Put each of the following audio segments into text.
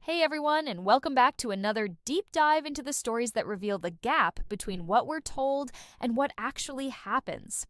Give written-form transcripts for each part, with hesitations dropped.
Hey everyone, and welcome back to another deep dive into the stories that reveal the gap between what we're told and what actually happens.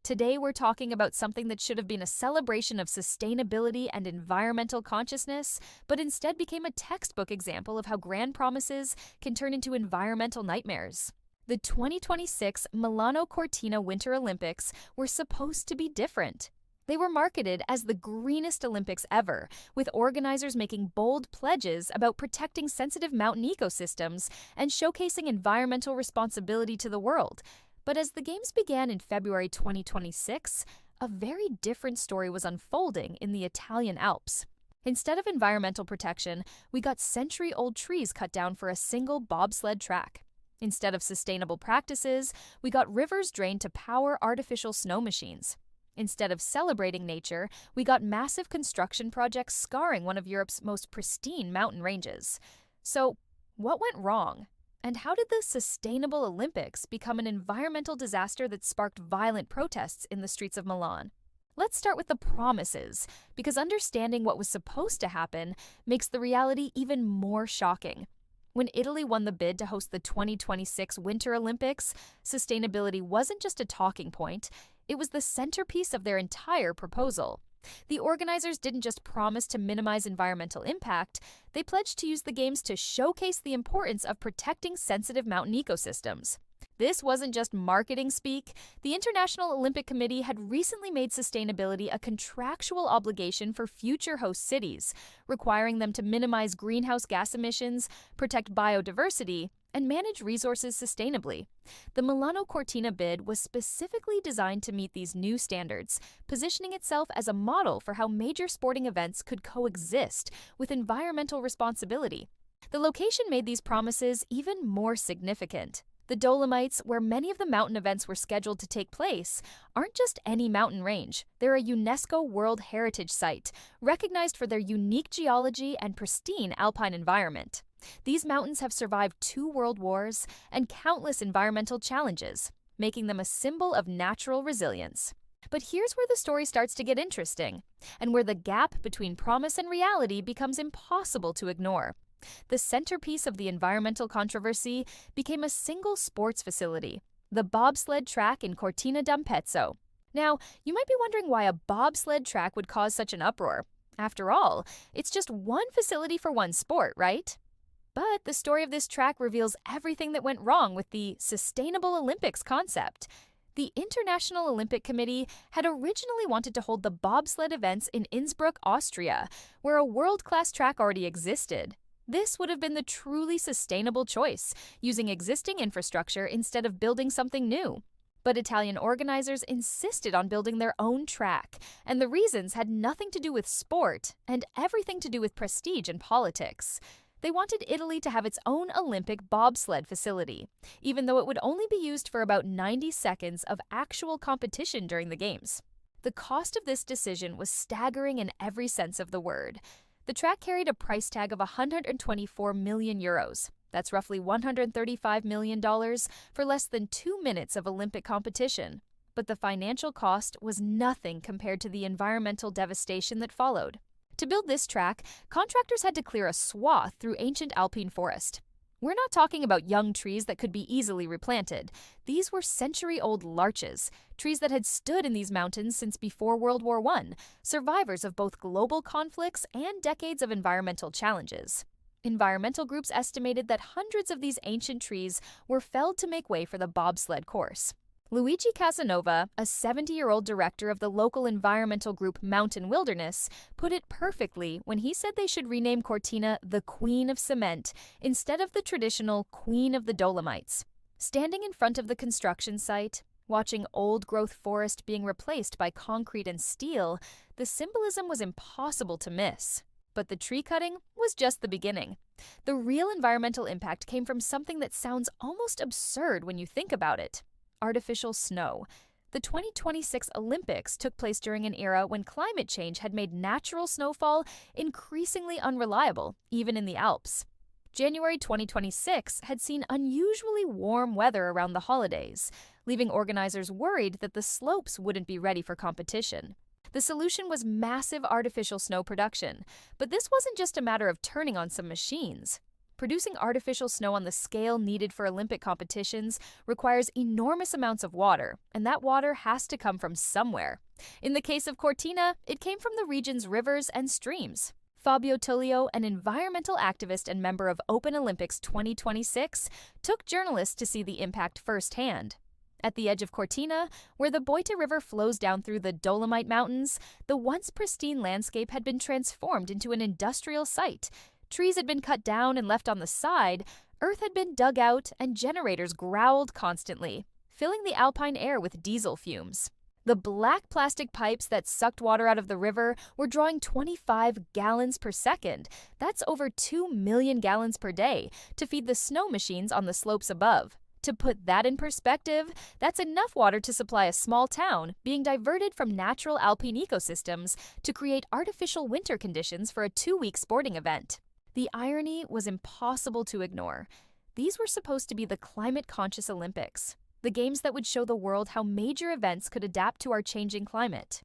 Today we're talking about something that should have been a celebration of sustainability and environmental consciousness, but instead became a textbook example of how grand promises can turn into environmental nightmares. The 2026 Milano Cortina Winter Olympics were supposed to be different. They were marketed as the greenest Olympics ever, with organizers making bold pledges about protecting sensitive mountain ecosystems and showcasing environmental responsibility to the world. But as the Games began in February 2026, a very different story was unfolding in the Italian Alps. Instead of environmental protection, we got century-old trees cut down for a single bobsled track. Instead of sustainable practices, we got rivers drained to power artificial snow machines. Instead of celebrating nature, we got massive construction projects scarring one of Europe's most pristine mountain ranges. So, what went wrong? And how did the Sustainable Olympics become an environmental disaster that sparked violent protests in the streets of Milan? Let's start with the promises, because understanding what was supposed to happen makes the reality even more shocking. When Italy won the bid to host the 2026 Winter Olympics, sustainability wasn't just a talking point, it was the centerpiece of their entire proposal. The organizers didn't just promise to minimize environmental impact, they pledged to use the Games to showcase the importance of protecting sensitive mountain ecosystems. This wasn't just marketing speak. The International Olympic Committee had recently made sustainability a contractual obligation for future host cities, requiring them to minimize greenhouse gas emissions, protect biodiversity, and manage resources sustainably. The Milano Cortina bid was specifically designed to meet these new standards, positioning itself as a model for how major sporting events could coexist with environmental responsibility. The location made these promises even more significant. The Dolomites, where many of the mountain events were scheduled to take place, aren't just any mountain range. They're a UNESCO World Heritage Site, recognized for their unique geology and pristine alpine environment. These mountains have survived 2 world wars and countless environmental challenges, making them a symbol of natural resilience. But here's where the story starts to get interesting, and where the gap between promise and reality becomes impossible to ignore. The centerpiece of the environmental controversy became a single sports facility, the bobsled track in Cortina d'Ampezzo. Now, you might be wondering why a bobsled track would cause such an uproar. After all, it's just one facility for one sport, right? But the story of this track reveals everything that went wrong with the Sustainable Olympics concept. The International Olympic Committee had originally wanted to hold the bobsled events in Innsbruck, Austria, where a world-class track already existed. This would have been the truly sustainable choice, using existing infrastructure instead of building something new. But Italian organizers insisted on building their own track, and the reasons had nothing to do with sport and everything to do with prestige and politics. They wanted Italy to have its own Olympic bobsled facility, even though it would only be used for about 90 seconds of actual competition during the Games. The cost of this decision was staggering in every sense of the word. The track carried a price tag of 124 million euros. That's roughly $135 million for less than 2 minutes of Olympic competition. But the financial cost was nothing compared to the environmental devastation that followed. To build this track, contractors had to clear a swath through ancient Alpine forest. We're not talking about young trees that could be easily replanted. These were century-old larches, trees that had stood in these mountains since before World War I, survivors of both global conflicts and decades of environmental challenges. Environmental groups estimated that hundreds of these ancient trees were felled to make way for the bobsled course. Luigi Casanova, a 70-year-old director of the local environmental group Mountain Wilderness, put it perfectly when he said they should rename Cortina the Queen of Cement instead of the traditional Queen of the Dolomites. Standing in front of the construction site, watching old-growth forest being replaced by concrete and steel, the symbolism was impossible to miss. But the tree cutting was just the beginning. The real environmental impact came from something that sounds almost absurd when you think about it: artificial snow. The 2026 Olympics took place during an era when climate change had made natural snowfall increasingly unreliable, even in the Alps. January 2026 had seen unusually warm weather around the holidays, leaving organizers worried that the slopes wouldn't be ready for competition. The solution was massive artificial snow production, but this wasn't just a matter of turning on some machines. Producing artificial snow on the scale needed for Olympic competitions requires enormous amounts of water, and that water has to come from somewhere. In the case of Cortina, it came from the region's rivers and streams. Fabio Tullio, an environmental activist and member of Open Olympics 2026, took journalists to see the impact firsthand. At the edge of Cortina, where the Boita River flows down through the Dolomite Mountains, the once pristine landscape had been transformed into an industrial site. Trees had been cut down and left on the side, earth had been dug out, and generators growled constantly, filling the Alpine air with diesel fumes. The black plastic pipes that sucked water out of the river were drawing 25 gallons per second. That's over 2 million gallons per day to feed the snow machines on the slopes above. To put that in perspective, that's enough water to supply a small town being diverted from natural alpine ecosystems to create artificial winter conditions for a 2-week sporting event. The irony was impossible to ignore. These were supposed to be the climate-conscious Olympics, the games that would show the world how major events could adapt to our changing climate.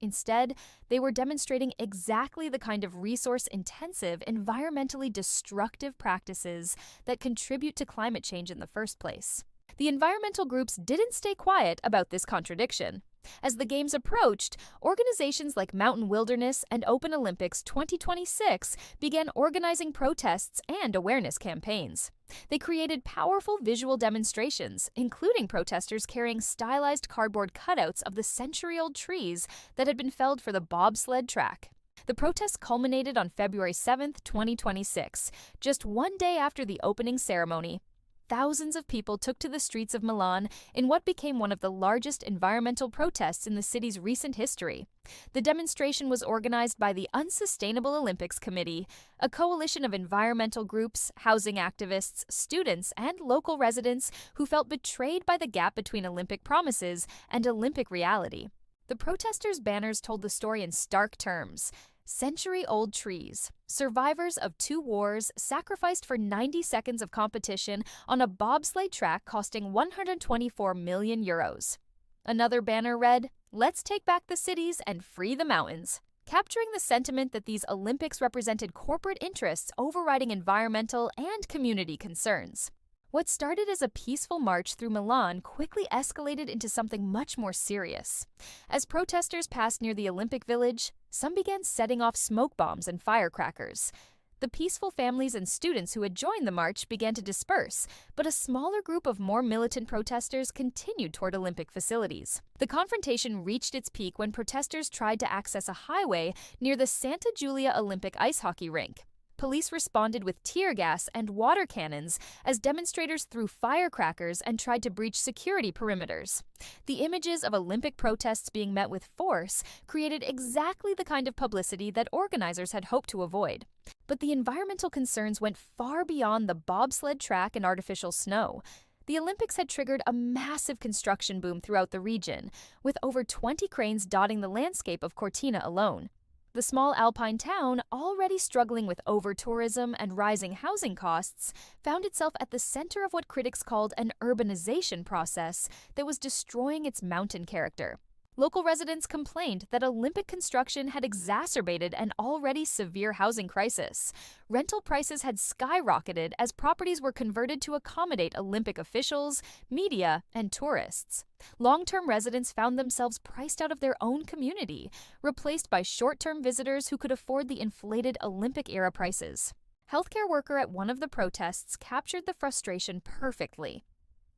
Instead, they were demonstrating exactly the kind of resource-intensive, environmentally destructive practices that contribute to climate change in the first place. The environmental groups didn't stay quiet about this contradiction. As the Games approached, organizations like Mountain Wilderness and Open Olympics 2026 began organizing protests and awareness campaigns. They created powerful visual demonstrations, including protesters carrying stylized cardboard cutouts of the century-old trees that had been felled for the bobsled track. The protests culminated on February 7, 2026, just one day after the opening ceremony. Thousands of people took to the streets of Milan in what became one of the largest environmental protests in the city's recent history. The demonstration was organized by the Unsustainable Olympics Committee, a coalition of environmental groups, housing activists, students, and local residents who felt betrayed by the gap between Olympic promises and Olympic reality. The protesters' banners told the story in stark terms. Century-old trees, survivors of 2 wars, sacrificed for 90 seconds of competition on a bobsleigh track costing 124 million euros. Another banner read, "Let's take back the cities and free the mountains," capturing the sentiment that these Olympics represented corporate interests overriding environmental and community concerns. What started as a peaceful march through Milan quickly escalated into something much more serious. As protesters passed near the Olympic Village, some began setting off smoke bombs and firecrackers. The peaceful families and students who had joined the march began to disperse, but a smaller group of more militant protesters continued toward Olympic facilities. The confrontation reached its peak when protesters tried to access a highway near the Santa Giulia Olympic ice hockey rink. Police responded with tear gas and water cannons as demonstrators threw firecrackers and tried to breach security perimeters. The images of Olympic protests being met with force created exactly the kind of publicity that organizers had hoped to avoid. But the environmental concerns went far beyond the bobsled track and artificial snow. The Olympics had triggered a massive construction boom throughout the region, with over 20 cranes dotting the landscape of Cortina alone. The small Alpine town, already struggling with over-tourism and rising housing costs, found itself at the center of what critics called an urbanization process that was destroying its mountain character. Local residents complained that Olympic construction had exacerbated an already severe housing crisis. Rental prices had skyrocketed as properties were converted to accommodate Olympic officials, media, and tourists. Long-term residents found themselves priced out of their own community, replaced by short-term visitors who could afford the inflated Olympic-era prices. Healthcare worker at one of the protests captured the frustration perfectly.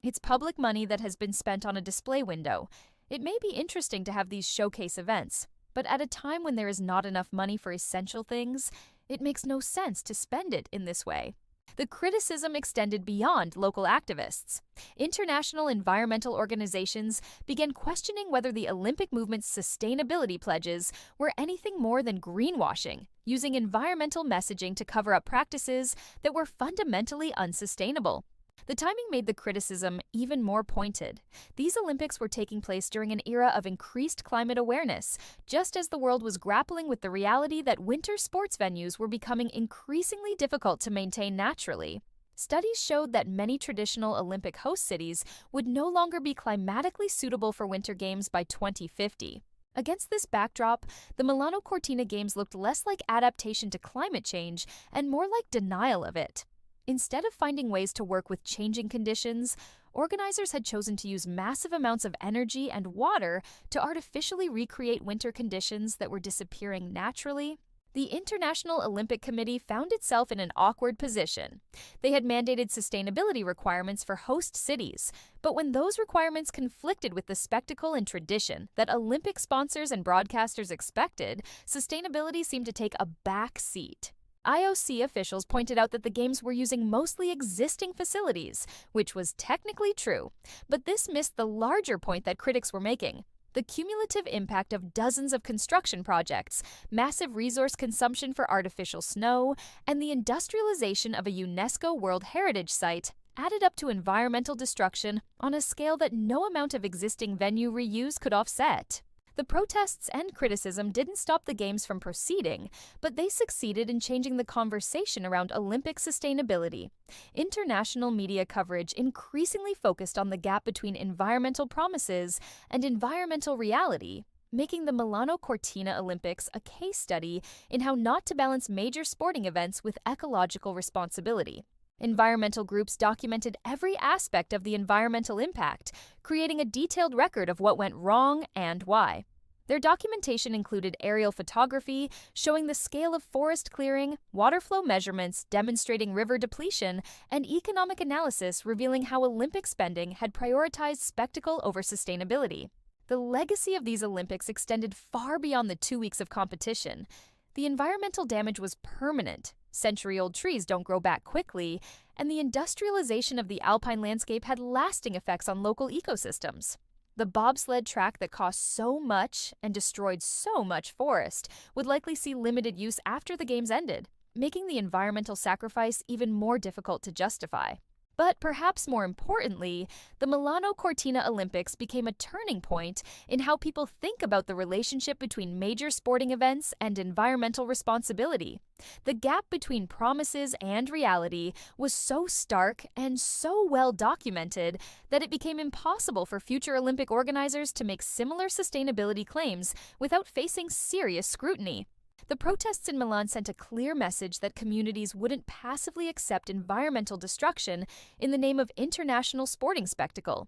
It's public money that has been spent on a display window. It may be interesting to have these showcase events, but at a time when there is not enough money for essential things, it makes no sense to spend it in this way. The criticism extended beyond local activists. International environmental organizations began questioning whether the Olympic movement's sustainability pledges were anything more than greenwashing, using environmental messaging to cover up practices that were fundamentally unsustainable. The timing made the criticism even more pointed. These Olympics were taking place during an era of increased climate awareness, just as the world was grappling with the reality that winter sports venues were becoming increasingly difficult to maintain naturally. Studies showed that many traditional Olympic host cities would no longer be climatically suitable for Winter Games by 2050. Against this backdrop, the Milano Cortina Games looked less like adaptation to climate change and more like denial of it. Instead of finding ways to work with changing conditions, organizers had chosen to use massive amounts of energy and water to artificially recreate winter conditions that were disappearing naturally. The International Olympic Committee found itself in an awkward position. They had mandated sustainability requirements for host cities, but when those requirements conflicted with the spectacle and tradition that Olympic sponsors and broadcasters expected, sustainability seemed to take a back seat. IOC officials pointed out that the Games were using mostly existing facilities, which was technically true, but this missed the larger point that critics were making. The cumulative impact of dozens of construction projects, massive resource consumption for artificial snow, and the industrialization of a UNESCO World Heritage Site added up to environmental destruction on a scale that no amount of existing venue reuse could offset. The protests and criticism didn't stop the Games from proceeding, but they succeeded in changing the conversation around Olympic sustainability. International media coverage increasingly focused on the gap between environmental promises and environmental reality, making the Milano Cortina Olympics a case study in how not to balance major sporting events with ecological responsibility. Environmental groups documented every aspect of the environmental impact, creating a detailed record of what went wrong and why. Their documentation included aerial photography showing the scale of forest clearing, water flow measurements demonstrating river depletion, and economic analysis revealing how Olympic spending had prioritized spectacle over sustainability. The legacy of these Olympics extended far beyond the 2 weeks of competition. The environmental damage was permanent. Century-old trees don't grow back quickly, and the industrialization of the Alpine landscape had lasting effects on local ecosystems. The bobsled track that cost so much and destroyed so much forest would likely see limited use after the Games ended, making the environmental sacrifice even more difficult to justify. But perhaps more importantly, the Milano Cortina Olympics became a turning point in how people think about the relationship between major sporting events and environmental responsibility. The gap between promises and reality was so stark and so well documented that it became impossible for future Olympic organizers to make similar sustainability claims without facing serious scrutiny. The protests in Milan sent a clear message that communities wouldn't passively accept environmental destruction in the name of international sporting spectacle.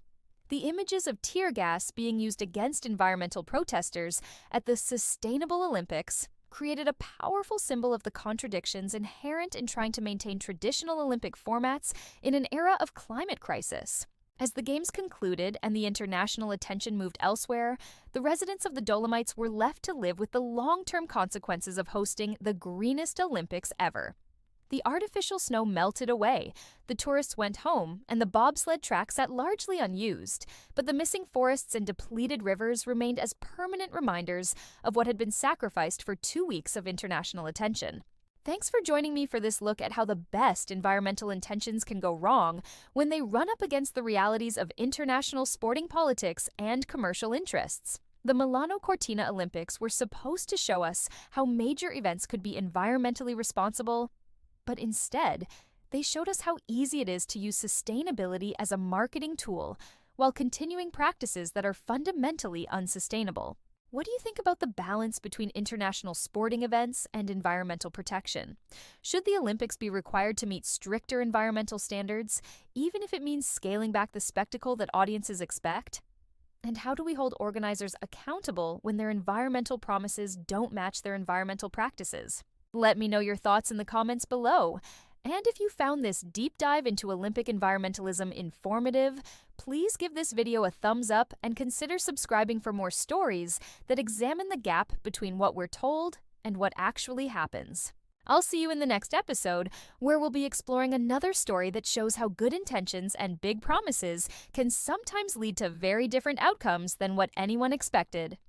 The images of tear gas being used against environmental protesters at the Sustainable Olympics created a powerful symbol of the contradictions inherent in trying to maintain traditional Olympic formats in an era of climate crisis. As the Games concluded and the international attention moved elsewhere, the residents of the Dolomites were left to live with the long-term consequences of hosting the greenest Olympics ever. The artificial snow melted away, the tourists went home, and the bobsled track sat largely unused, but the missing forests and depleted rivers remained as permanent reminders of what had been sacrificed for 2 weeks of international attention. Thanks for joining me for this look at how the best environmental intentions can go wrong when they run up against the realities of international sporting politics and commercial interests. The Milano Cortina Olympics were supposed to show us how major events could be environmentally responsible, but instead, they showed us how easy it is to use sustainability as a marketing tool while continuing practices that are fundamentally unsustainable. What do you think about the balance between international sporting events and environmental protection? Should the Olympics be required to meet stricter environmental standards, even if it means scaling back the spectacle that audiences expect? And how do we hold organizers accountable when their environmental promises don't match their environmental practices? Let me know your thoughts in the comments below. And if you found this deep dive into Olympic environmentalism informative, please give this video a thumbs up and consider subscribing for more stories that examine the gap between what we're told and what actually happens. I'll see you in the next episode, where we'll be exploring another story that shows how good intentions and big promises can sometimes lead to very different outcomes than what anyone expected.